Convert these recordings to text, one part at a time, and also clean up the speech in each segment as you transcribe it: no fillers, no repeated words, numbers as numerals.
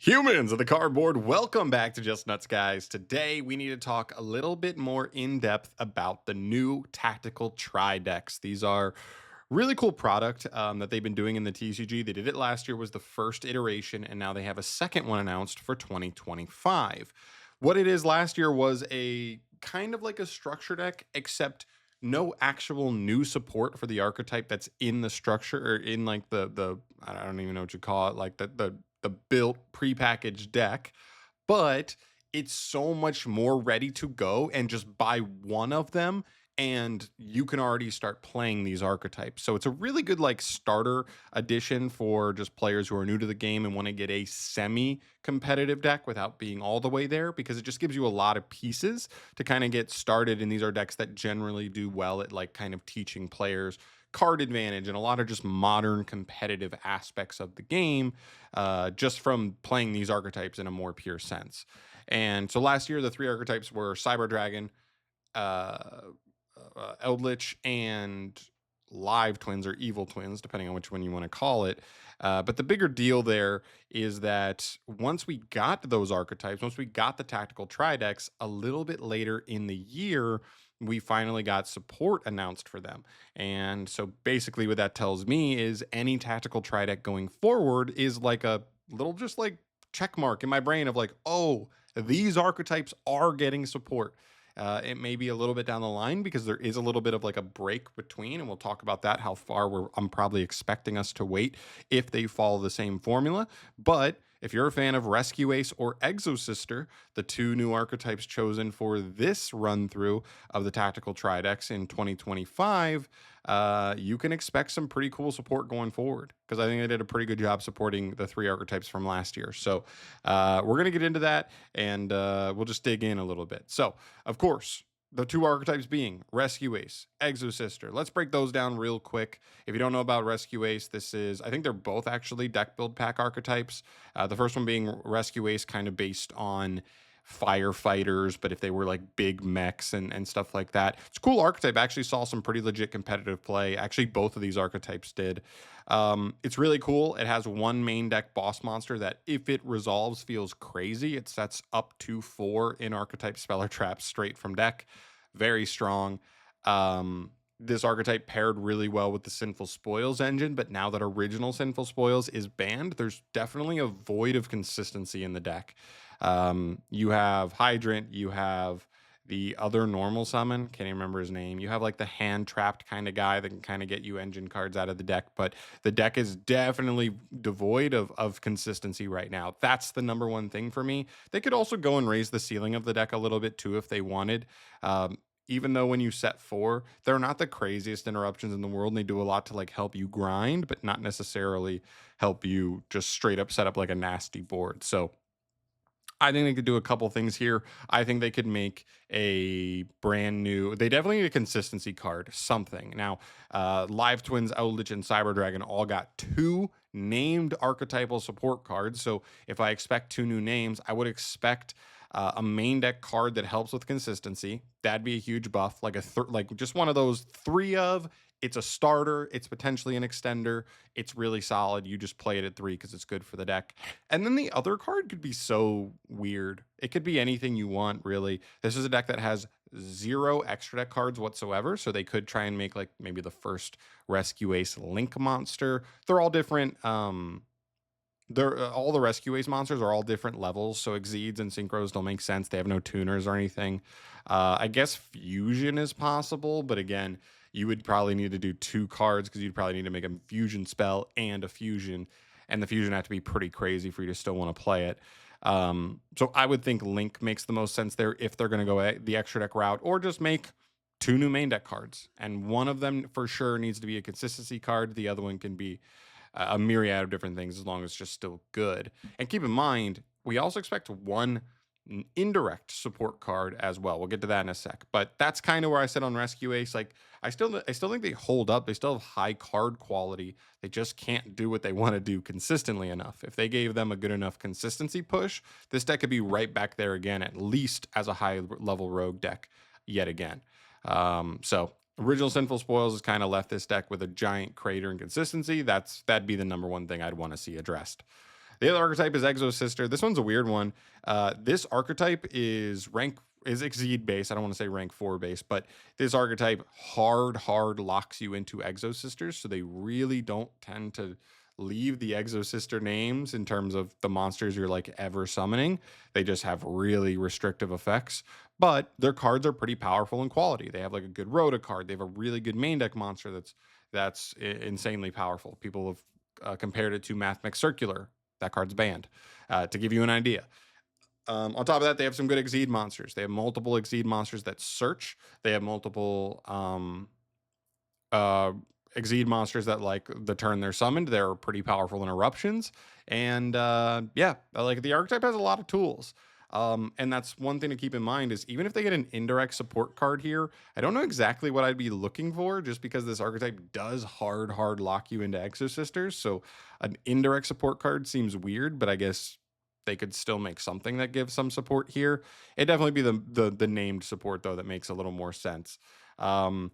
Humans of the cardboard, welcome back to Just Nuts, guys. Today we need to talk a little bit more in depth about the new tactical tri decks. These are really cool product that they've been doing in the TCG. They did it last year, was the first iteration, and now they have a second one announced for 2025. What it is last year was a kind of like a structure deck, except no actual new support for the archetype that's in the structure or in like the I don't even know what you call it, like the built prepackaged deck, but it's so much more ready to go and just buy one of them and you can already start playing these archetypes. So it's a really good like starter edition for just players who are new to the game and want to get a semi competitive deck without being all the way there, because it just gives you a lot of pieces to kind of get started. And these are decks that generally do well at like kind of teaching players card advantage and a lot of just modern competitive aspects of the game, just from playing these archetypes in a more pure sense. And so last year, the three archetypes were Cyber Dragon, uh, Eldritch, and Live Twins or Evil Twins, depending on which one you want to call it. But the bigger deal there is that once we got those archetypes, once we got the tactical Tridex, a little bit later in the year, we finally got support announced for them. And so basically, what that tells me is any tactical Trideck going forward is like a little just like check mark in my brain of like, oh, these archetypes are getting support. It may be a little bit down the line because there is a little bit of like a break between, and we'll talk about that, how far I'm probably expecting us to wait if they follow the same formula. But if you're a fan of Rescue Ace or Exosister, the two new archetypes chosen for this run through of the Tactical Tridex in 2025, you can expect some pretty cool support going forward, because I think they did a pretty good job supporting the three archetypes from last year. So we're going to get into that, and we'll just dig in a little bit. So, of course, the two archetypes being Rescue Ace, Exosister. Let's break those down real quick. If you don't know about Rescue Ace, I think they're both actually deck build pack archetypes. The first one being Rescue Ace, kind of based on firefighters, but if they were like big mechs and stuff like that. It's a cool archetype. I actually saw some pretty legit competitive play. Actually, both of these archetypes did. It's really cool. It has one main deck boss monster that, if it resolves, feels crazy. It sets up to 4 in archetype Speller Traps straight from deck. Very strong. This archetype paired really well with the Sinful Spoils engine, but now that original Sinful Spoils is banned, there's definitely a void of consistency in the deck. You have Hydrant, you have the other normal summon, can't even remember his name. You have like the hand trapped kind of guy that can kind of get you engine cards out of the deck, but the deck is definitely devoid of consistency right now. That's the number one thing for me. They could also go and raise the ceiling of the deck a little bit too if they wanted. Even though when you set 4, they're not the craziest interruptions in the world, and they do a lot to like help you grind, but not necessarily help you just straight up set up like a nasty board. So I think they could do a couple things here. I think they could make a brand new. They definitely need a consistency card, something. Now, Live Twins, Eldritch, and Cyber Dragon all got 2 named archetypal support cards. So if I expect 2 new names, I would expect a main deck card that helps with consistency. That'd be a huge buff, like like just one of those 3 of. It's a starter. It's potentially an extender. It's really solid. You just play it at 3 because it's good for the deck. And then the other card could be so weird. It could be anything you want, really. This is a deck that has 0 extra deck cards whatsoever, so they could try and make like maybe the first Rescue Ace Link monster. They're all different. They're all the Rescue Ace monsters are all different levels, so Exceeds and Synchros don't make sense. They have no tuners or anything. I guess Fusion is possible, but again, you would probably need to do 2 cards because you'd probably need to make a Fusion spell and a Fusion, and the Fusion have to be pretty crazy for you to still want to play it. So I would think Link makes the most sense there if they're going to go the extra deck route, or just make 2 new main deck cards, and one of them for sure needs to be a consistency card. The other one can be a myriad of different things as long as it's just still good. And keep in mind, we also expect 1 indirect support card as well. We'll get to that in a sec. But that's kind of where I sit on Rescue Ace. Like I still think they hold up. They still have high card quality. They just can't do what they want to do consistently enough. If they gave them a good enough consistency push, this deck could be right back there again, at least as a high level rogue deck yet again. So original Sinful Spoils has kind of left this deck with a giant crater in consistency. That'd be the number one thing I'd want to see addressed. The other archetype is Exosister. This one's a weird one. This archetype is Exceed base. I don't want to say rank 4 base, but this archetype hard locks you into Exosisters, so they really don't tend to leave the Exosister names in terms of the monsters you're like ever summoning. They just have really restrictive effects, but their cards are pretty powerful in quality. They have like a good Rhoda card. They have a really good main deck monster that's insanely powerful. People have compared it to Mathmech Circular. That card's banned. To give you an idea. On top of that, they have some good Exceed monsters. They have multiple Exceed monsters that search. They have multiple uh, Exceed monsters that like the turn they're summoned. They're pretty powerful in eruptions. And yeah, like the archetype has a lot of tools. And that's one thing to keep in mind is even if they get an indirect support card here, I don't know exactly what I'd be looking for just because this archetype does hard lock you into Exosisters. So an indirect support card seems weird, but I guess they could still make something that gives some support here. It'd definitely be the named support though that makes a little more sense. Um,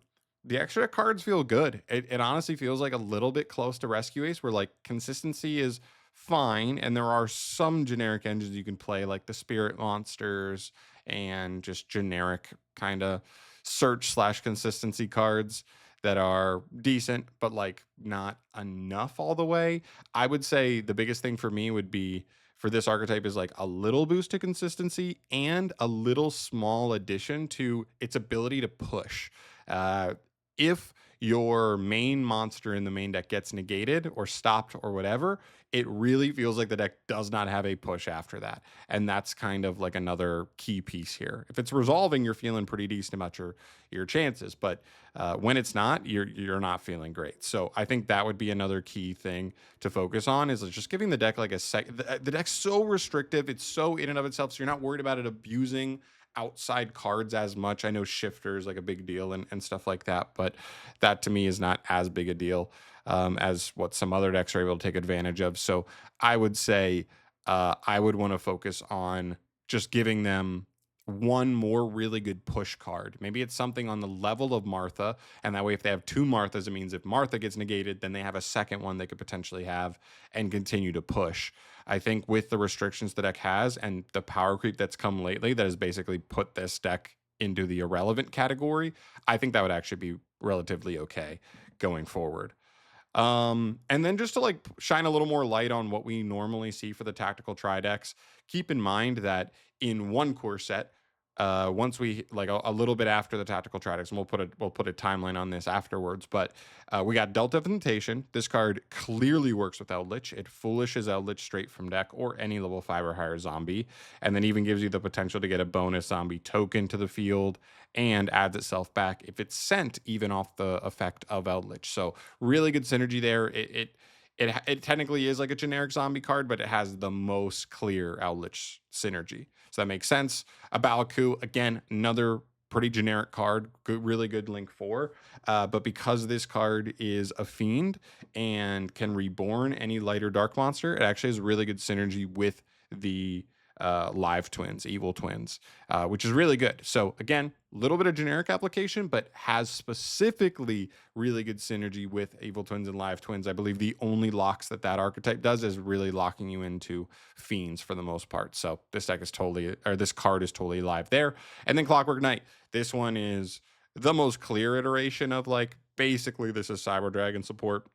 the extra cards feel good. It honestly feels like a little bit close to Rescue Ace, where like consistency is fine, and there are some generic engines you can play, like the Spirit Monsters and just generic kind of search/consistency cards that are decent, but like not enough all the way. I would say the biggest thing for me would be for this archetype is like a little boost to consistency and a little small addition to its ability to push. Uh, if your main monster in the main deck gets negated or stopped or whatever, it really feels like the deck does not have a push after that. And that's kind of like another key piece here. If it's resolving, you're feeling pretty decent about your chances. But when it's not, you're not feeling great. So I think that would be another key thing to focus on is just giving the deck like a sec. The deck's so restrictive. It's so in and of itself. So you're not worried about it abusing outside cards as much. I know Shifter is like a big deal and stuff like that, but that to me is not as big a deal as what some other decks are able to take advantage of. So I would say I would want to focus on just giving them one more really good push card. Maybe it's something on the level of Martha, and that way, if they have two Marthas, it means if Martha gets negated, then they have a second one they could potentially have and continue to push. I think with the restrictions the deck has and the power creep that's come lately, that has basically put this deck into the irrelevant category. I think that would actually be relatively okay going forward. And then just to like shine a little more light on what we normally see for the tactical tri decks, keep in mind that in one core set, once we like a little bit after the tactical tri decks, and we'll put a timeline on this afterwards. But we got Delta of Temptation. This card clearly works with Eldritch. It foolishes Eldritch straight from deck or any level 5 or higher zombie, and then even gives you the potential to get a bonus zombie token to the field and adds itself back if it's sent even off the effect of Eldritch. So really good synergy there. It technically is like a generic zombie card, but it has the most clear Eldritch synergy. So that makes sense. A Balaku, again, another pretty generic card, good, really good link 4. But because this card is a fiend and can reborn any light or dark monster, it actually has really good synergy with the live twins, evil twins, which is really good. So again, a little bit of generic application, but has specifically really good synergy with evil twins and live twins. I believe the only locks that archetype does is really locking you into fiends for the most part. So this deck is totally, or this card is totally live there. And then Clockwork Knight. This one is the most clear iteration of like basically this is Cyber Dragon support.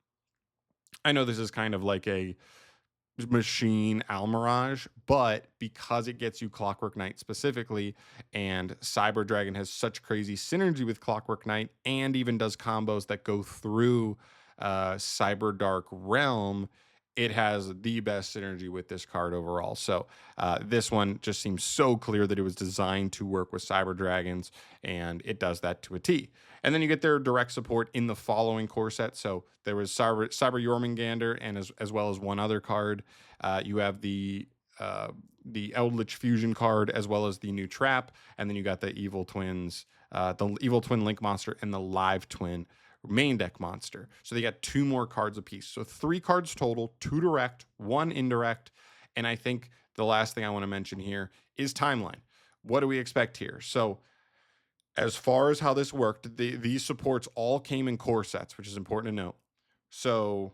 I know this is kind of like a machine Almirage, but because it gets you Clockwork Knight specifically, and Cyber Dragon has such crazy synergy with Clockwork Knight, and even does combos that go through Cyber Dark Realm, it has the best synergy with this card overall. So this one just seems so clear that it was designed to work with Cyber Dragons, and it does that to a T. And then you get their direct support in the following core set. So there was Cyber Jormungandr, and as well as one other card. You have the Eldritch Fusion card, as well as the new Trap, and then you got the Evil Twins, the Evil Twin Link monster, and the Live Twin main deck monster. So they got two more cards apiece. So 3 cards total, 2 direct, 1 indirect. And I think the last thing I want to mention here is timeline. What do we expect here? So as far as how this worked, these supports all came in core sets, which is important to note. So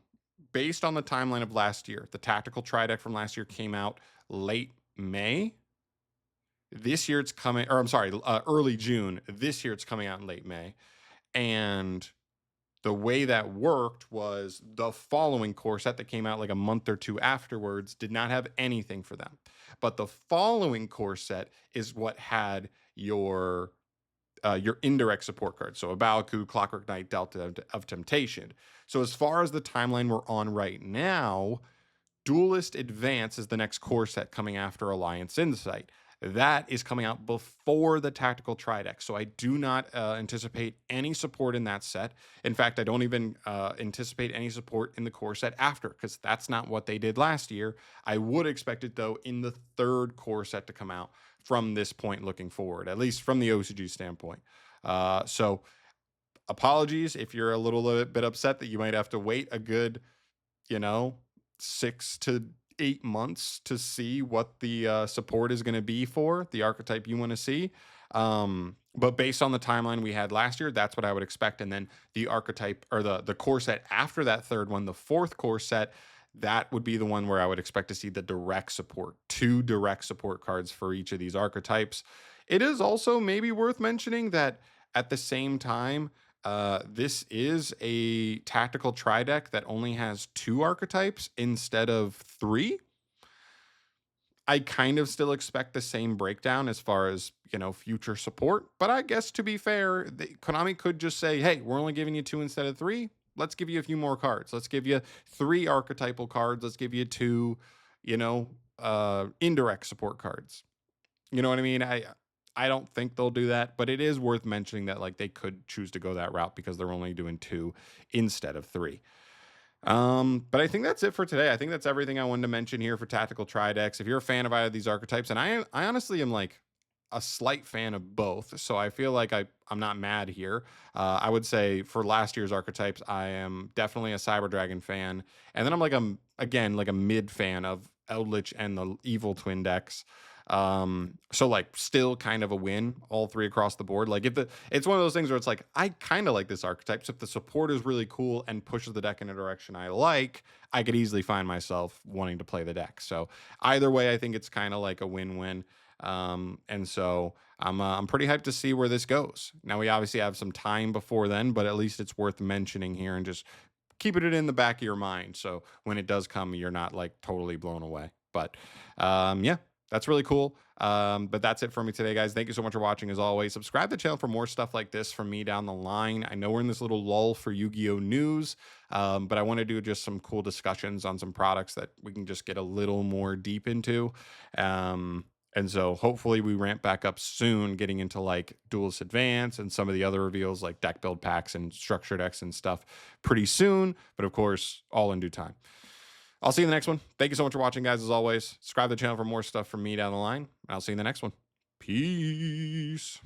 based on the timeline of last year, the tactical tri deck from last year came out late May. This year it's coming, or I'm sorry, early June. This year it's coming out in late May. And the way that worked was the following core set that came out like a month or two afterwards did not have anything for them. But the following core set is what had your indirect support cards. So a Baoku, Clockwork Knight, Delta of Temptation. So as far as the timeline we're on right now, Duelist Advance is the next core set coming after Alliance Insight. That is coming out before the Tactical Tridex. So I do not anticipate any support in that set. In fact, I don't even anticipate any support in the core set after, because that's not what they did last year. I would expect it, though, in the third core set to come out from this point looking forward, at least from the OCG standpoint. So apologies if you're a little bit upset that you might have to wait a good, you know, 6 to 8 months to see what the support is going to be for the archetype you want to see. But based on the timeline we had last year, that's what I would expect. And then the archetype, or the core set after that third one, the fourth core set, that would be the one where I would expect to see the direct support, 2 direct support cards for each of these archetypes. It is also maybe worth mentioning that at the same time, this is a tactical tri deck that only has 2 archetypes instead of 3. I kind of still expect the same breakdown as far as, future support. But I guess, to be fair, Konami could just say, hey, we're only giving you 2 instead of 3. Let's give you a few more cards. Let's give you 3 archetypal cards. Let's give you 2, indirect support cards. You know what I mean? I don't think they'll do that, but it is worth mentioning that like they could choose to go that route because they're only doing 2 instead of 3. But I think that's it for today. I think that's everything I wanted to mention here for Tactical Tridex. If you're a fan of either of these archetypes, and I honestly am like a slight fan of both, so I feel like I'm not mad here. I would say for last year's archetypes, I am definitely a Cyber Dragon fan, and then I'm like again like a mid fan of Eldritch and the Evil Twin decks. So like still kind of a win, all 3 across the board. Like it's one of those things where it's like, I kind of like this archetype. So if the support is really cool and pushes the deck in a direction I like, I could easily find myself wanting to play the deck. So either way, I think it's kind of like a win-win. And so I'm pretty hyped to see where this goes. Now we obviously have some time before then, but at least it's worth mentioning here and just keeping it in the back of your mind. So when it does come, you're not like totally blown away. But yeah, that's really cool. But that's it for me today, guys. Thank you so much for watching. As always, subscribe to the channel for more stuff like this from me down the line. I know we're in this little lull for Yu-Gi-Oh news, but I want to do just some cool discussions on some products that we can just get a little more deep into. And so hopefully we ramp back up soon, getting into like Duelist Advance and some of the other reveals like deck build packs and structured decks and stuff pretty soon. But of course, all in due time. I'll see you in the next one. Thank you so much for watching, guys. As always, subscribe to the channel for more stuff from me down the line. I'll see you in the next one. Peace.